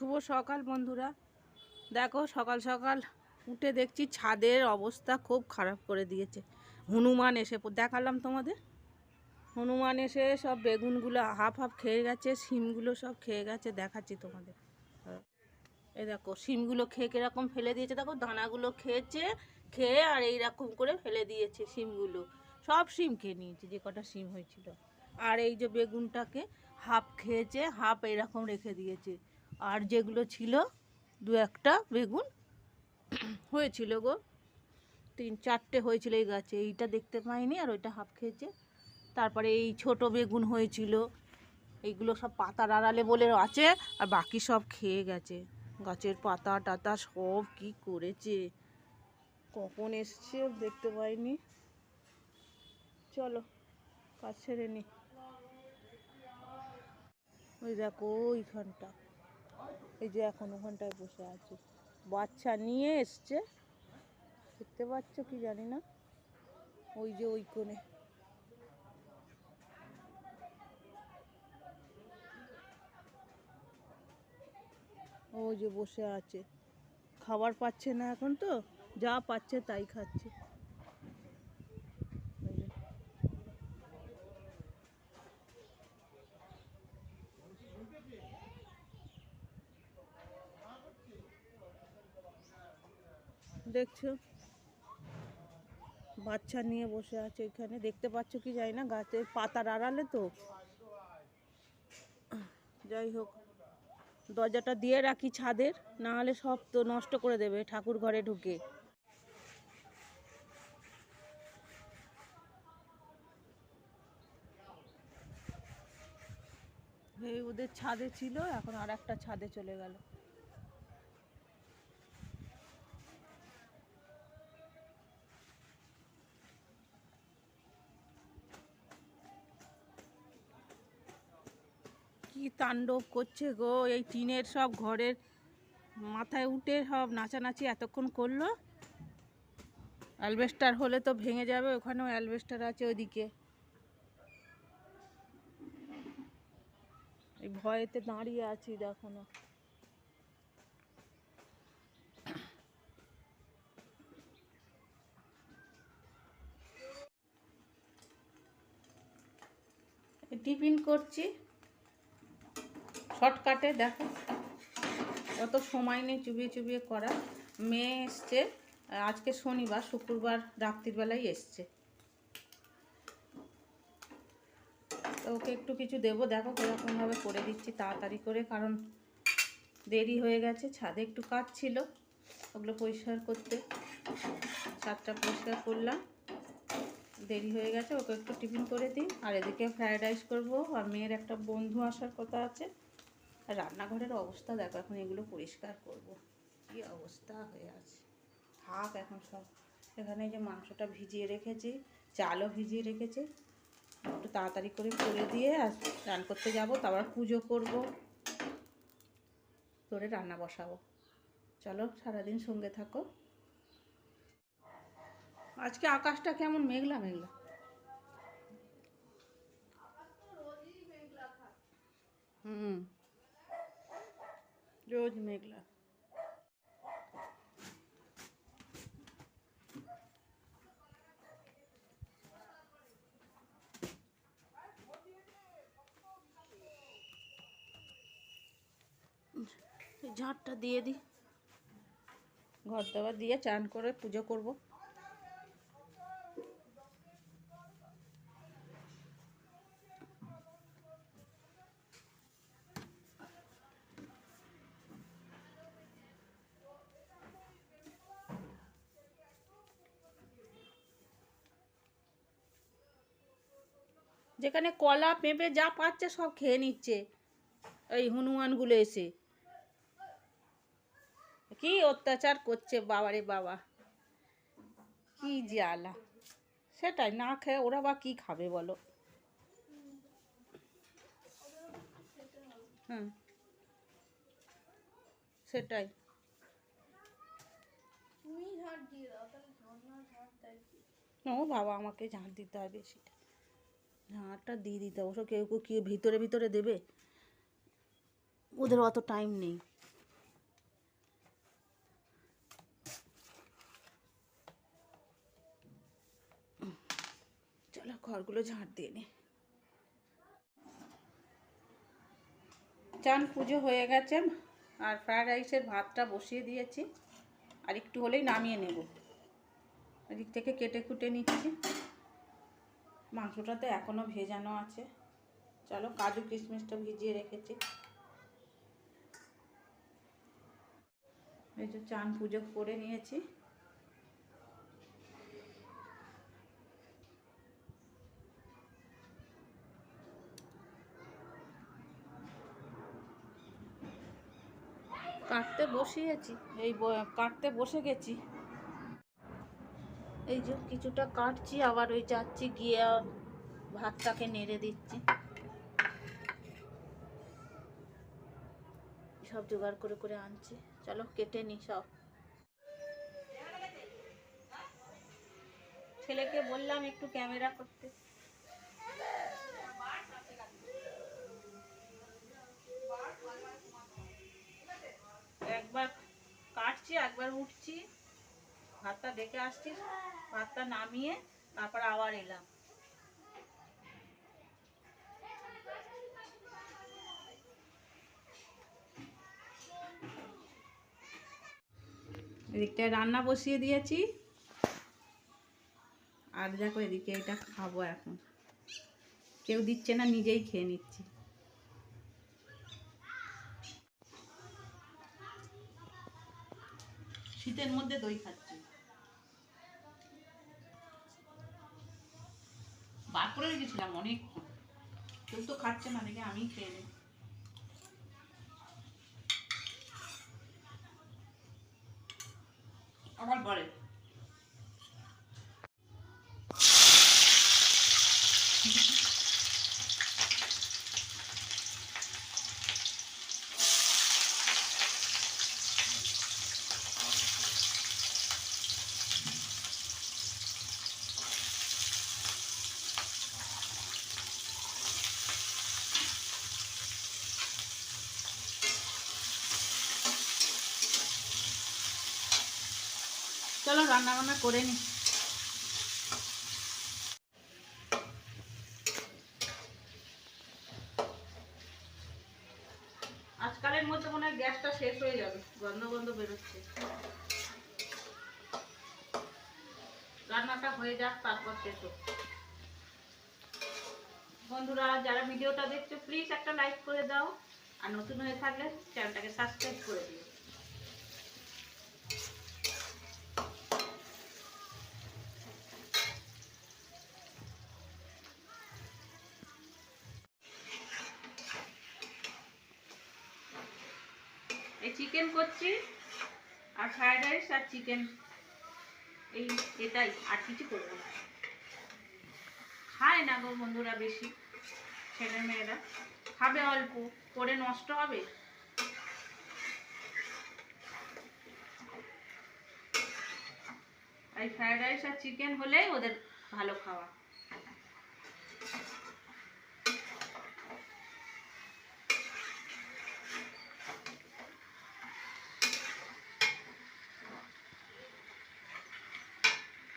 শুভ সকাল বন্ধুরা। দেখো সকাল সকাল উঠে দেখছি ছাদের অবস্থা খুব খারাপ করে দিয়েছে। হনুমান এসে দেখালাম তোমাদের, হনুমান এসে সব বেগুনগুলো হাফ হাফ খেয়ে গেছে, শিমগুলো সব খেয়ে গেছে। দেখাচ্ছি তোমাদের, এই দেখো শিমগুলো খেয়ে কীরকম ফেলে দিয়েছে। দেখো দানাগুলো খেয়েছে, খেয়ে আর এইরকম করে ফেলে দিয়েছে। শিমগুলো সব শিম খেয়ে নিয়েছে, যে কটা শিম হয়েছিল। আর এই যে বেগুনটাকে হাফ খেয়েছে, হাফ এইরকম রেখে দিয়েছে। আর যেগুলো ছিল দু একটা বেগুন হয়েছিল গো, 3-4টে হয়েছিল এই গাছে, এইটা দেখতে পাইনি। আর ওইটা হাফ খেয়েছে। তারপরে এই ছোট বেগুন হয়েছিল, এইগুলো সব পাতার আড়ালে বলে আছে, আর বাকি সব খেয়ে গেছে। গাছের পাতা টাতা সব কি করেছে, কখন এসছে দেখতে পাইনি। চলো কাজ ছেড়ে নি। ওই দেখো ওইখানটা, এই যে এখন ওখানটায় বসে আছে, বাচ্চা নিয়ে এসছে, দেখতে পাচ্ছ কি জানি না। ওই যে ওই কোণে, ওই যে বসে আছে, খাবার পাচ্ছে না এখন, তো যা পাচ্ছে তাই খাচ্ছে। দেখছো বাচ্চা নিয়ে বসে আছে এখানে, দেখতে পাচ্ছ কি জানি না, গাছের পাতার আড়ালে তো। যাই হোক, দরজাটা দিয়ে রাখি ছাদের, না হলে সব তো নষ্ট করে দেবে ঠাকুর ঘরে ঢুকে। এই ওদের ছাদে ছিল, এখন আর একটা ছাদে চলে গেল। কি তাণ্ডব করছে গো, এই টিনের সব ঘরের মাথায় উঠে সব নাচানাচি এতক্ষণ করলো। অ্যালবেস্টার হলে তো ভেঙে যাবে, ওখানেও অ্যালবেস্টার আছে ওইদিকে। এই ভয়েতে দাঁড়িয়ে আছি দেখো না। টিফিন করছি শর্টকাটে, দেখো অত সময় নেই চুবিয়ে চুবিয়ে করা। মেয়ে এসছে আজকে শনিবার, শুক্রবার রাত্রিবেলায় এসছে, তো ওকে একটু কিছু দেবো। দেখো কীরকমভাবে করে দিচ্ছি তাড়াতাড়ি করে, কারণ দেরি হয়ে গেছে। ছাদে একটু কাজ ছিল, ওগুলো পরিষ্কার করতে, ছাদটা পরিষ্কার করলাম, দেরি হয়ে গেছে। ওকে একটু টিফিন করে দিই। আর এদিকে ফ্রায়েড রাইস করবো, আর মেয়ের একটা বন্ধু আসার কথা আছে। আর রান্নাঘরের অবস্থা দেখো, এখন এগুলো পরিষ্কার করব, কি অবস্থা হয়ে আছে। থাক এখন সব। এখানে যে মাংসটা ভিজিয়ে রেখেছি, চালও ভিজিয়ে রেখেছি, একটু তাড়াতাড়ি করে দিয়ে আর রান করতে যাব, তারপর পুজো করব, করে রান্না বসাবো। চলো সারাদিন সঙ্গে থাকো। আজকে আকাশটা কেমন মেঘলা মেঘলা। রোজ মেঘলা। ঝাঁটটা দিয়ে দিই, ঘর দাবার দিয়ে চান করে পুজো করব। যেখানে কলা পেঁপে যা পাচ্ছে সব খেয়ে নিচ্ছে এই হনুমানগুলো এসে, কি অত্যাচার করছে বাবারে বাবা, কি জ্বালা। সেটাই, না খেয়ে ওরা বা কি খাবে বলো। হ্যাঁ সেটাই। ও বাবা, আমাকে ঝাঁট দিতে হয় বেশি, ঝাঁটটা দিয়ে দিতে হবে। ওসব কেউ কেউ ভিতরে ভিতরে দেবে, ওদের অত টাইম নেই। ঘরগুলো ঝাঁট দিয়ে নি। চান পুজো হয়ে গেছে, আর ফ্রায়েড রাইসের ভাতটা বসিয়ে দিয়েছি, আর একটু হলেই নামিয়ে নেব। এদিক থেকে কেটে কুটে নিচ্ছি। মাংসটা তো এখনও ভেজানো আছে। চলো, কাজু কিশমিশটা ভিজিয়ে রেখেছি। এই যে চান পুজো করে নিয়েছি। কাটতে বসিয়েছি, কাটতে বসে গেছি। এই যে কিছুটা কাটছি, আবার ওই যাচ্ছি গিয়ে ভাতটাকে নেড়ে দিচ্ছি। সব জোগাড় করে করে আনছি। চলো কেটে নি সব। ছেলেকে বললাম একটু ক্যামেরা করতে। একবার কাটছি, একবার উঠছি, ভাতটা দেখে আসছি, ভাতটা নামিয়ে তারপর আবার এলাম। এদিকটায় রান্না বসিয়ে দিয়েছি, আর দেখো এদিকে এটা খাবো এখন। কেউ দিচ্ছে না, নিজেই খেয়ে নিচ্ছি। শীতের মধ্যে দই খাচ্ছি। বার করে রেখেছিলাম অনেকক্ষণ, কেউ তো খাচ্ছে না, দেখে আমি খেয়ে নিই। আবার পরে চলো রান্না বান্না করে নি। আজকালের মধ্যে মনে হয় গ্যাসটা শেষ হয়ে যাবে, গন্ধ গন্ধ বেরোচ্ছে। রান্নাটা হয়ে যাক, তারপর শেষ হোক। বন্ধুরা যারা ভিডিওটা দেখছো প্লিজ একটা লাইক করে দাও, আর নতুন হয়ে থাকলে চ্যানেলটাকে সাবস্ক্রাইব করে দিও। এই চিকেন করছি, আর ফ্রাইড রাইস আর চিকেন, এই এটাই, আর কিছু করবো না। খায় না গো বন্ধুরা বেশি, ছেলে মেয়েরা খাবে অল্প করে, নষ্ট হবে। এই ফ্রাইড রাইস আর চিকেন হলেই ওদের ভালো খাওয়া।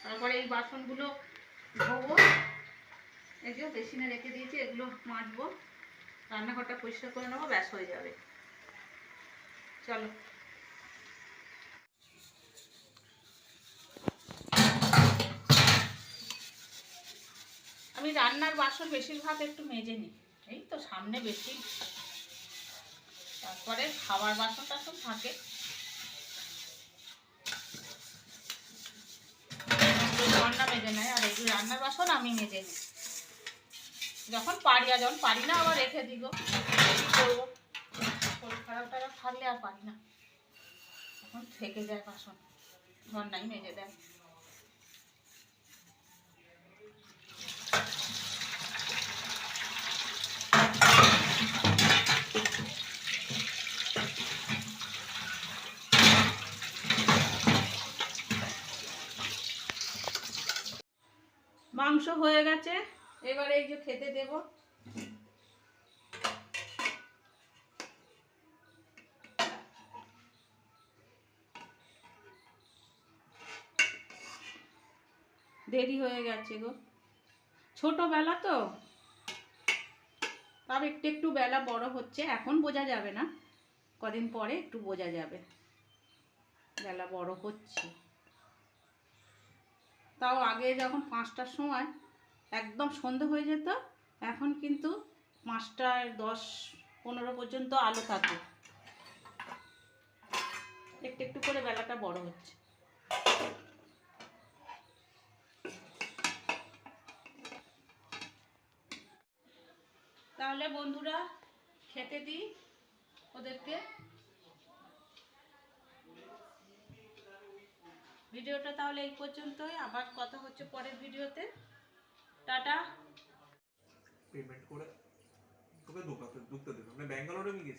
তারপরে এই বাসনগুলো ধোবো, এই যে বেসিনে রেখে দিয়েছি, এগুলো মাজবো, রান্নাঘরটা পরিষ্কার করে নেবো, ব্যাস হয়ে যাবে। চলো। আমি রান্নার বাসন বেশিরভাগ একটু মেজে নিই, এই তো সামনে বেশি, তারপরে খাবার বাসন টাসন থাকে। রান্না মেজে নেয়, আর এগুলো রান্নার বাসন আমি মেজে নিই যখন পারি, আর যখন পারি না আবার রেখে দিব। করবো, শরীর খারাপ টারাপ থাকলে আর পারি না, তখন থেকে যায় বাসন, ধন্যাই মেজে দেয়। মাংস হয়ে গেছে, এবারে এই যে খেতে দেব। দেরি হয়ে গেছে গো, ছোটবেলা তো, তবে একটু একটু বেলা বড় হচ্ছে, এখন বোঝা যাবে না, কদিন পরে একটু বোঝা যাবে বেলা বড় হচ্ছে। তাও আগে যখন 5টার সময় একদম সন্ধে হয়ে যেত, এখন কিন্তু 5টা 10-15 পর্যন্ত আলো থাকে, একটু একটু করে বেলাটা বড় হচ্ছে। তাহলে বন্ধুরা খেতে দিই ওদেরকে। ভিডিওটা তাহলে এই পর্যন্তই, আবার কথা হচ্ছে পরের ভিডিওতে। টাটা। পেমেন্ট করে তোকে ঢুকতে দেবে, মানে ব্যাঙ্গালোরে আমি গেছি।